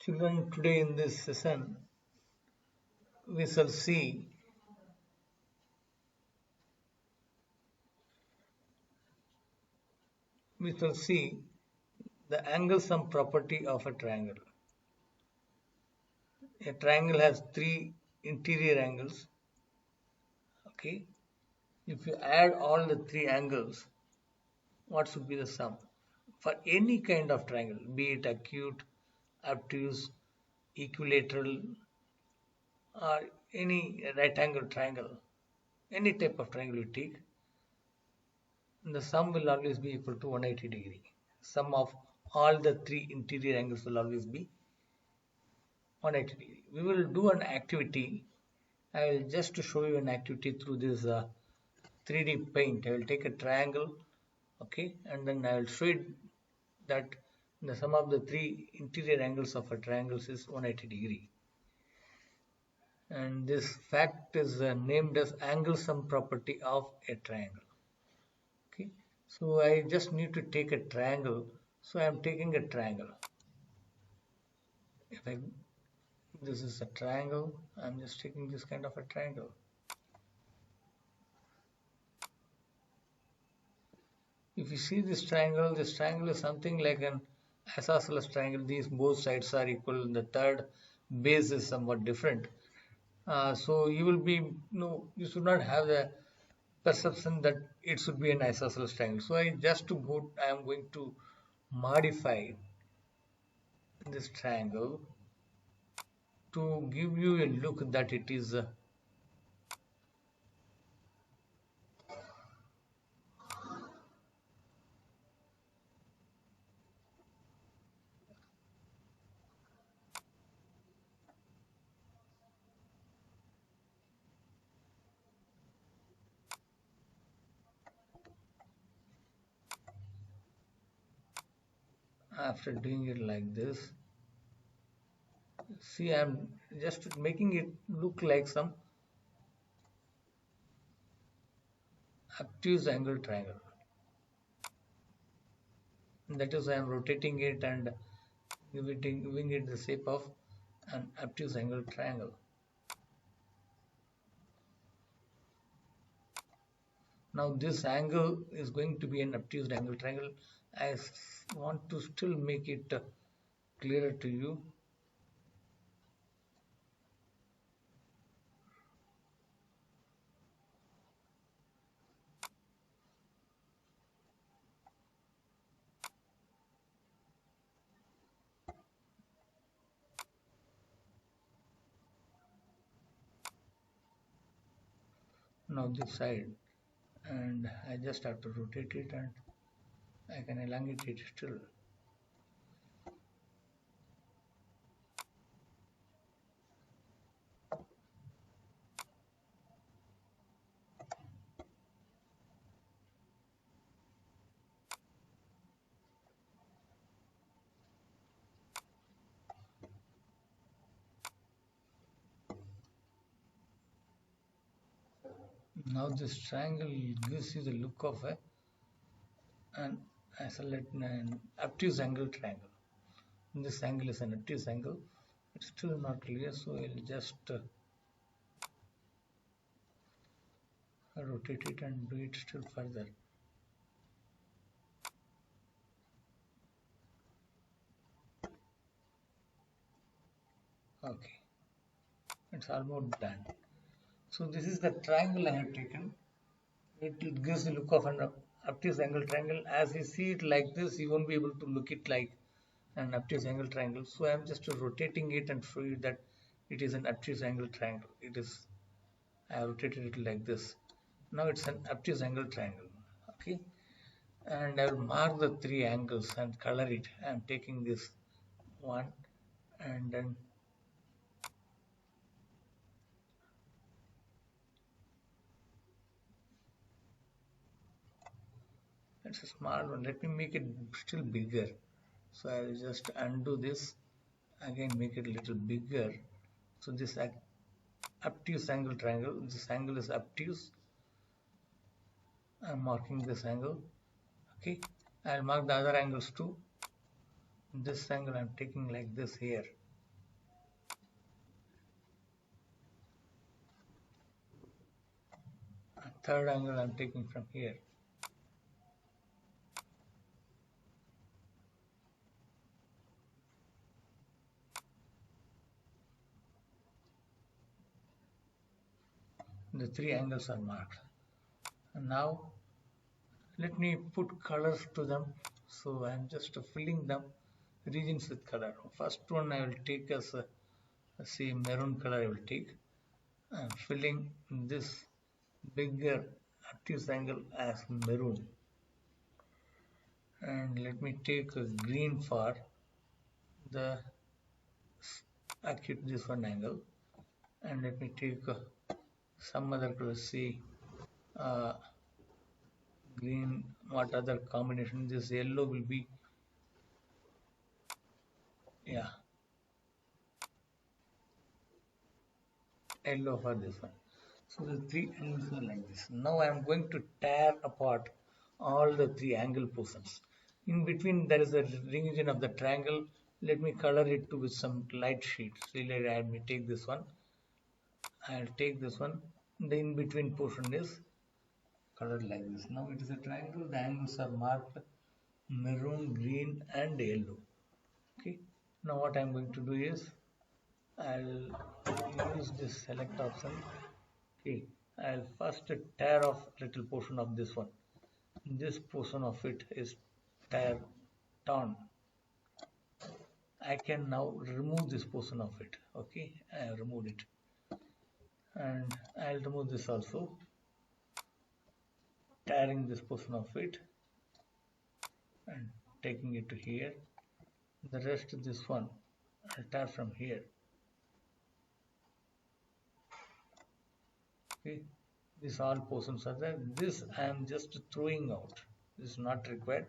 Children, today in this session, we shall see we shall see the angle sum property of a triangle. A triangle has three interior angles. Okay, if you add all the three angles, what should be the sum? For any kind of triangle, be it acute, obtuse, equilateral, or any right angle triangle, any type of triangle you take, the sum will always be equal to 180 degree. Sum of all the three interior angles will always be 180 degree. We will do an activity. I will just to show you an activity through this 3D paint. I will take a triangle, okay, and then I will show it that the sum of the three interior angles of a triangle is 180 degree. And this fact is named as angle sum property of a triangle. Okay, so I just need to take a triangle. So I am taking a triangle. If I this is a triangle, I'm just taking this kind of a triangle. If you see this triangle is something like an isosceles triangle. These both sides are equal. The third base is somewhat different. So you will be you should not have the perception that it should be an isosceles triangle. So I am going to modify this triangle to give you a look that it is after doing it like this. See, I'm just making it look like some obtuse angle triangle. That is, I am rotating it and giving it the shape of an obtuse angle triangle. Now this angle is going to be an obtuse angle triangle. I want to still make it clearer to you. Now this side, and I just have to rotate it and I can elongate it still. Now this triangle gives you the look of an obtuse angle triangle. This angle is an obtuse angle. It's still not clear, so I'll just rotate it and do it still further. Okay, it's almost done. So this is the triangle I have taken. It gives the look of an obtuse angle triangle. As you see it like this, you won't be able to look it like an obtuse angle triangle. So I am just rotating it and show you that it is an obtuse angle triangle. I have rotated it like this. Now it's an obtuse angle triangle. Okay, and I will mark the three angles and color it. I am taking this one and then it's a small one. Let me make it still bigger. So I will just undo this, again make it a little bigger. So this obtuse angle triangle, this angle is obtuse. I'm marking this angle. Okay, I'll mark the other angles too. This angle I'm taking like this here. third angle I'm taking from here. The three angles are marked. And now let me put colors to them. So I'm just filling them regions with color. First one I will take as a, say, maroon color I will take. I'm filling this bigger obtuse angle as maroon. And let me take a green for the acute this one angle. And let me take some other color, say green, what other combination, this yellow will be, yeah, yellow for this one. So the three angles are like this. Now I am going to tear apart all the three angle portions. In between there is a region of the triangle. Let me color it to with some light sheets. So let me take this one. I'll take this one. The in between portion is colored like this. Now it is a triangle. The angles are marked maroon, green, and yellow. Okay. Now what I'm going to do is I'll use this select option. Okay. I'll first tear off little portion of this one. This portion of it is torn. I can now remove this portion of it. Okay. I have removed it. And I'll remove this also. Tearing this portion of it and taking it to here. The rest of this one I'll tear from here. Okay, these all portions are there. This I am just throwing out. This is not required.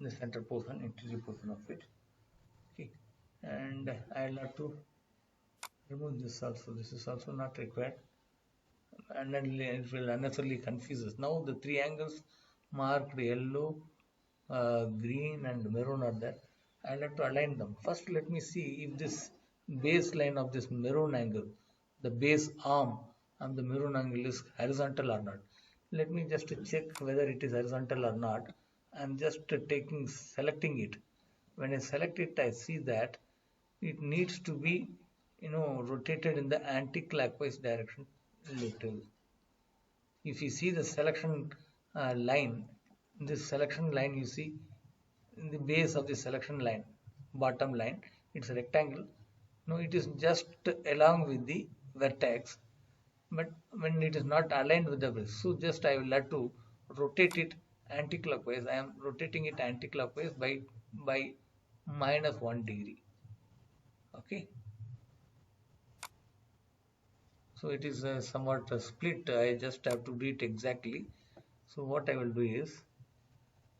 The center portion, interior portion of it. Okay, and I'll have to remove this also. This is also not required, and then it will unnecessarily confuse us. Now the three angles marked yellow, green, and maroon are there. I'll have to align them. First, let me see if this baseline of this maroon angle, the base arm and the maroon angle is horizontal or not. Let me just check whether it is horizontal or not. I'm just selecting it. When I select it, I see that it needs to be, rotated in the anti-clockwise direction little. If you see the selection line, this selection line you see in the base of the selection line, bottom line, it's a rectangle. No, it is just along with the vertex, but when it is not aligned with the vertex, so just I will have to rotate it anti-clockwise. I am rotating it anti-clockwise by -1 degree. Okay, so it is somewhat split. I just have to do it exactly. So what I will do is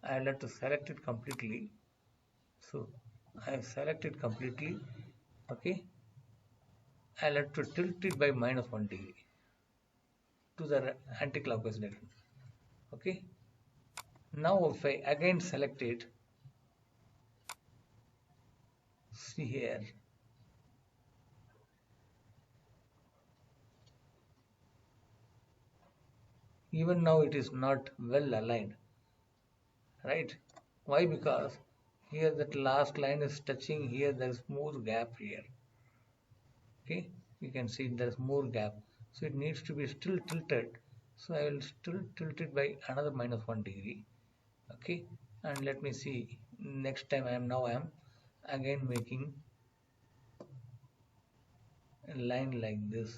I will have to select it completely. So I have selected completely. Okay, I'll have to tilt it by -1 degree to the anti-clockwise direction. Okay, now if I again select it, see here, even now it is not well aligned, right? Why? Because here that last line is touching here, there is more gap here. Okay, you can see there is more gap, so it needs to be still tilted. So I will still tilt it by another -1 degree. Okay, and let me see, next time I am again making a line like this.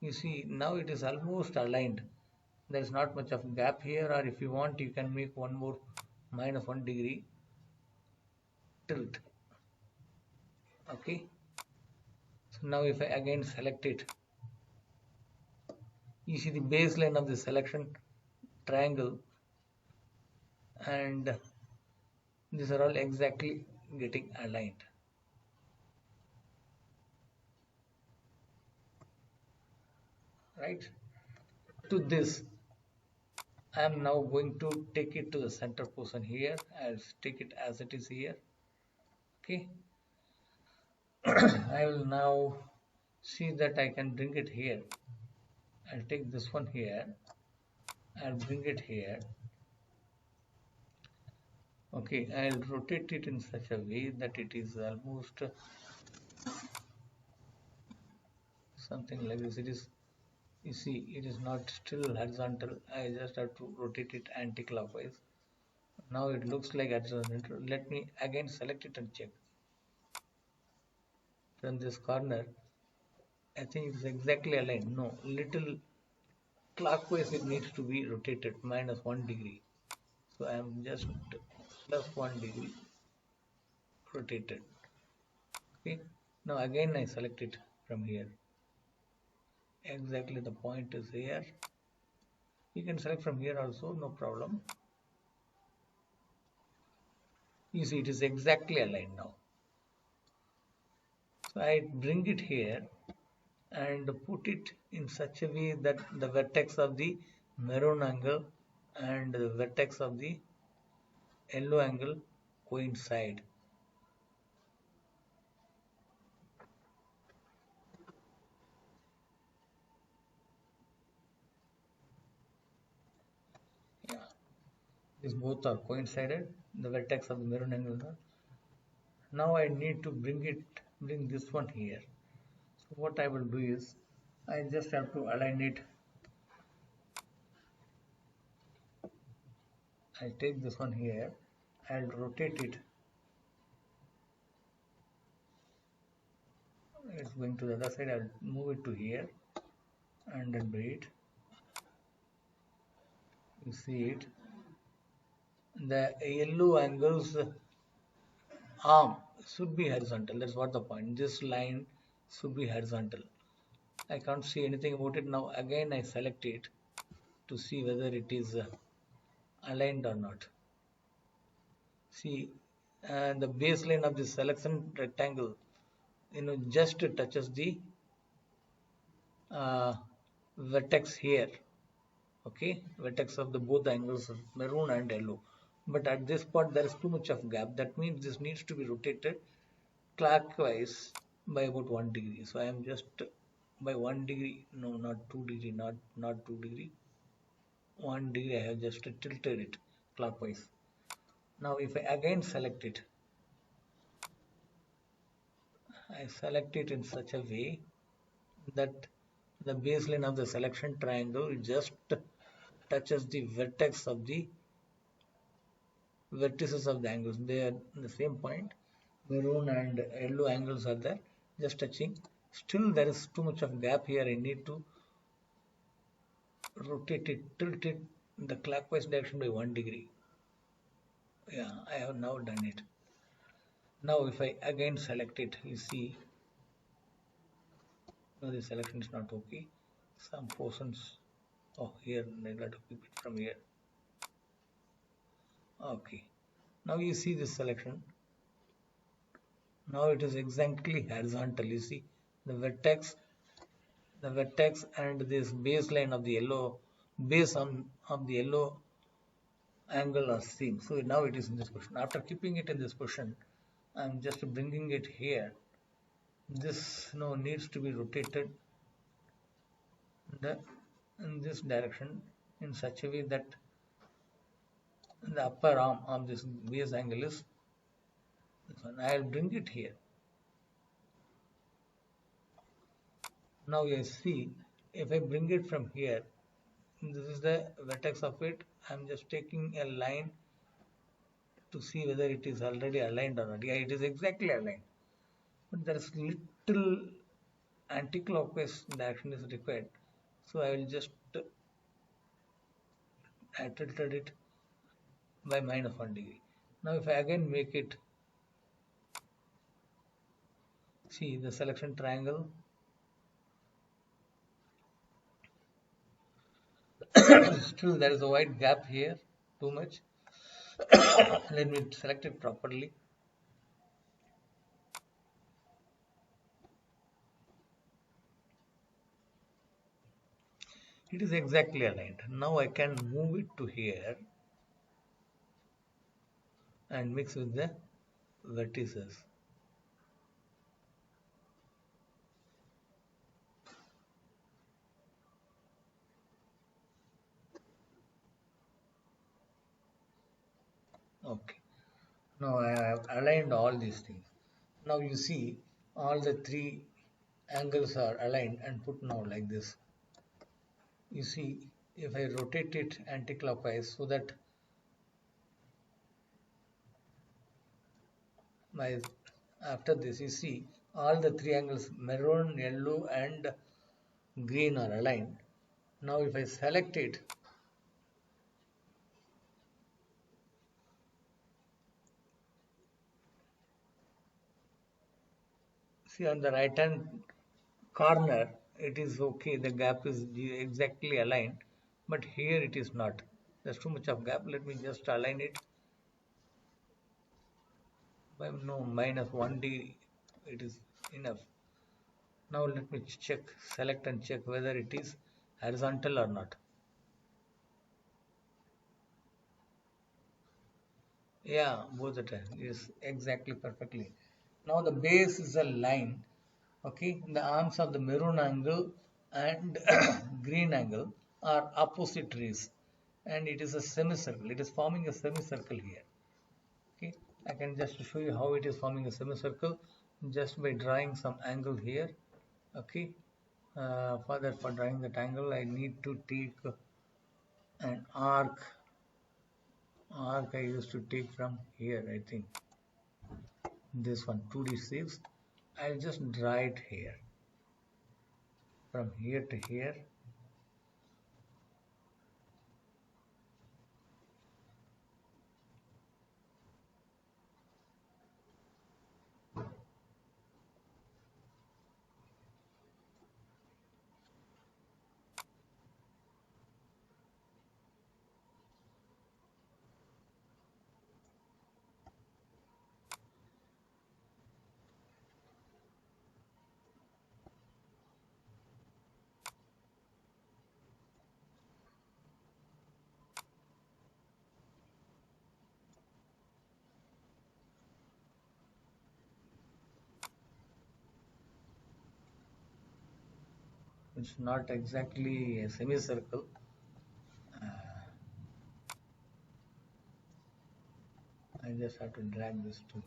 You see, now it is almost aligned. There is not much of gap here, or if you want you can make one more -1 degree tilt. Okay, so now if I again select it, you see the baseline of the selection triangle, and these are all exactly getting aligned. Right, to this I am now going to take it to the center portion here. I'll take it as it is here. Okay, I will now See that I can bring it here. I'll take this one here. I'll bring it here. Okay, I'll rotate it in such a way that it is almost something like this. It is, you see, it is not still horizontal. I just have to rotate it anti-clockwise. Now it looks like horizontal. Let me again select it and check. From this corner, I think it is exactly aligned. No, little clockwise it needs to be rotated -1 degree. So I am just +1 degree rotated. Okay. Now again I select it from here. Exactly the point is here. You can select from here also, no problem. You see it is exactly aligned now. So I bring it here and put it in such a way that the vertex of the maroon angle and the vertex of the yellow angle coincide. Yeah, these both are coincided, the vertex of the maroon angle. Now I need to bring this one here. So what I will do is I just have to align it. I'll take this one here. I'll rotate it. It's going to the other side. I'll move it to here and then bring it. You see it. The yellow angle's arm should be horizontal. That's what the point. This line should be horizontal. I can't see anything about it now. Again, I select it to see whether it is aligned or not. See, the baseline of the selection rectangle, just touches the uh, vertex here. Okay, vertex of the both angles of maroon and yellow. But at this part, there is too much of gap. That means this needs to be rotated clockwise by about 1 degree. So I am just by 1 degree, no, not 2 degree, not 2 degree, 1 degree. I have just tilted it clockwise. Now if I again select it, I select it in such a way that the baseline of the selection triangle just touches the vertex of the vertices of the angles. They are the same point. Maroon and yellow angles are there, just touching. Still there is too much of gap here. I need to rotate it, tilt it in the clockwise direction by 1 degree. Yeah, I have now done it. Now if I again select it, you see, no, the selection is not okay. Some portions, oh, here, I got to keep it from here. Okay, now you see this selection. Now it is exactly horizontal. You see the vertex and this baseline of the yellow base on the yellow angle are same. So now it is in this position. After keeping it in this position, I'm just bringing it here. This now needs to be rotated in this direction in such a way that the upper arm of this base angle is this one. I'll bring it here. Now you see, if I bring it from here, this is the vertex of it. I'm just taking a line to see whether it is already aligned or not. Yeah, it is exactly aligned. But there is little anti-clockwise direction is required. So I will just I tilted it by -1 degree. Now if I again make it, see the selection triangle, still there is a wide gap here, too much. Let me select it properly. It is exactly aligned. Now I can move it to here and mix with the vertices. Okay. Now I have aligned all these things. Now you see all the three angles are aligned and put now like this. You see, if I rotate it anti-clockwise so that my after this you see all the three angles maroon, yellow and green are aligned. Now if I select it, see on the right hand corner it is okay, the gap is exactly aligned, but here it is not. There's too much of gap. Let me just align it by no minus 1 degree. It is enough. Now let me check, select and check whether it is horizontal or not. Yeah, both the time is exactly perfectly. Now the base is a line. Okay, the arms of the maroon angle and green angle are opposite rays, and it is a semicircle. It is forming a semicircle here. Okay, I can just show you how it is forming a semicircle just by drawing some angle here. Okay, for drawing that angle, I need to take an arc I used to take from here, I think this one 2d6. I'll just draw it here from here to here. It's not exactly a semicircle. uh, I just have to drag this too.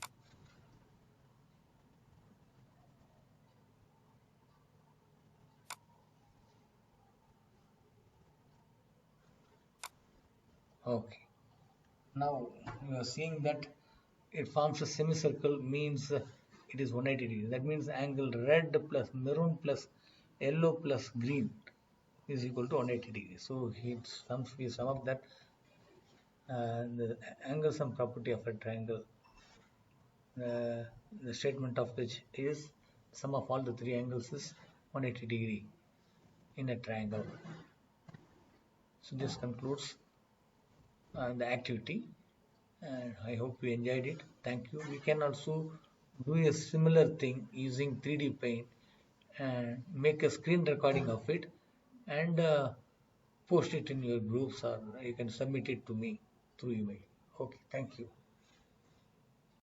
Okay, now you are seeing that it forms a semicircle, means it is 180 degrees. That means angle red plus maroon plus yellow plus green is equal to 180 degrees. So we sum up that the angle sum property of a triangle, uh, the statement of which is sum of all the three angles is 180 degree in a triangle. So this concludes the activity, and I hope you enjoyed it. Thank you. We can also do a similar thing using 3D paint and make a screen recording of it and post it in your groups, or you can submit it to me through email. Okay, thank you.